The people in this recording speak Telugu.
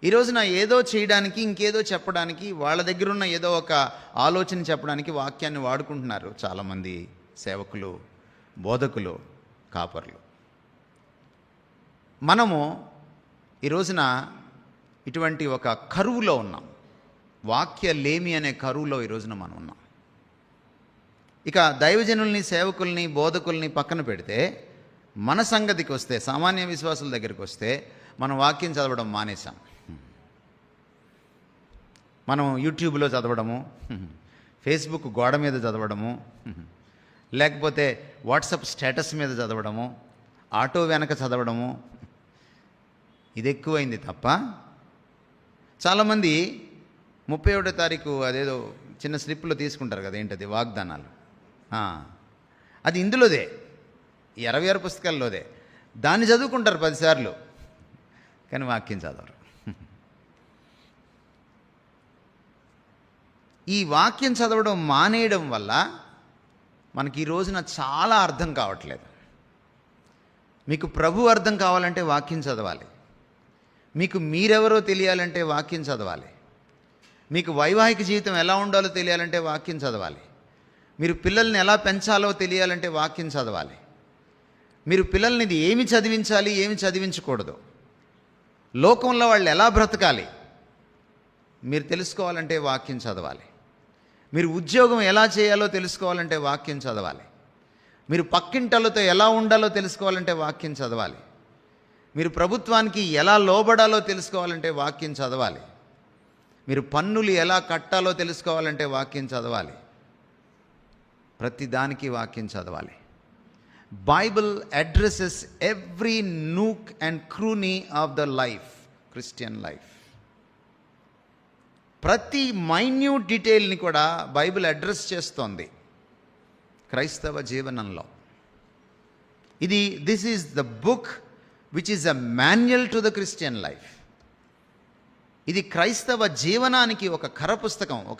ఈ రోజున ఏదో చేయడానికి, ఇంకేదో చెప్పడానికి, వాళ్ళ దగ్గర ఉన్న ఏదో ఒక ఆలోచన చెప్పడానికి వాక్యాన్ని వాడుకుంటున్నారు చాలామంది సేవకులు, బోధకులు, కాపర్లు. మనము ఈ రోజున ఇటువంటి ఒక కరువులో ఉన్నాం. వాక్య లేమి అనే కరువులో ఈ రోజున మనం ఉన్నాం. ఇక దైవజనుల్ని, సేవకుల్ని, బోధకుల్ని పక్కన పెడితే మన సంగతికి వస్తే, సామాన్య విశ్వాసుల దగ్గరికి వస్తే, మనం వాక్యం చదవడం మానేశాం. మనం యూట్యూబ్లో చదవడము, ఫేస్బుక్ గోడ మీద చదవడము, లేకపోతే వాట్సాప్ స్టేటస్ మీద చదవడము, ఆటో వెనక చదవడము, ఇది ఎక్కువైంది తప్ప చాలామంది 31వ తారీఖు అదేదో చిన్న స్లిప్లో తీసుకుంటారు కదా, ఏంటది, వాగ్దానాలు. అది ఇందులోదే, 26 పుస్తకాల్లోదే. దాన్ని చదువుకుంటారు 10 సార్లు, కానీ వాక్యం చదవరు. ఈ వాక్యం చదవడం మానేయడం వల్ల మనకి ఈ రోజున చాలా అర్థం కావట్లేదు. మీకు ప్రభు అర్థం కావాలంటే వాక్యం చదవాలి. మీకు మీరెవరో తెలియాలంటే వాక్యం చదవాలి. మీకు వైవాహిక జీవితం ఎలా ఉండాలో తెలియాలంటే వాక్యం చదవాలి. మీరు పిల్లల్ని ఎలా పెంచాలో తెలియాలంటే వాక్యం చదవాలి. మీరు పిల్లల్ని ఏమి చదివించాలి, ఏమి చదివించకూడదు, లోకంలో వాళ్ళు ఎలా బ్రతకాలి మీరు తెలుసుకోవాలంటే వాక్యం చదవాలి. మీరు ఉద్యోగం ఎలా చేయాలో తెలుసుకోవాలంటే వాక్యం చదవాలి. మీరు పక్కింటలతో ఎలా ఉండాలో తెలుసుకోవాలంటే వాక్యం చదవాలి. మీరు ప్రభుత్వానికి ఎలా లోబడాలో తెలుసుకోవాలంటే వాక్యం చదవాలి. మీరు పన్నులు ఎలా కట్టాలో తెలుసుకోవాలంటే వాక్యం చదవాలి. ప్రతిదానికి వాక్యం చదవాలి. Bible addresses every nook and cranny of the life, Christian life. ప్రతి మైన్యూట్ డీటెయిల్ని కూడా బైబిల్ అడ్రస్ చేస్తోంది క్రైస్తవ జీవనంలో. This is the book which is a manual to the Christian life. ఇది క్రైస్తవ జీవనానికి ఒక కరపుస్తకం, ఒక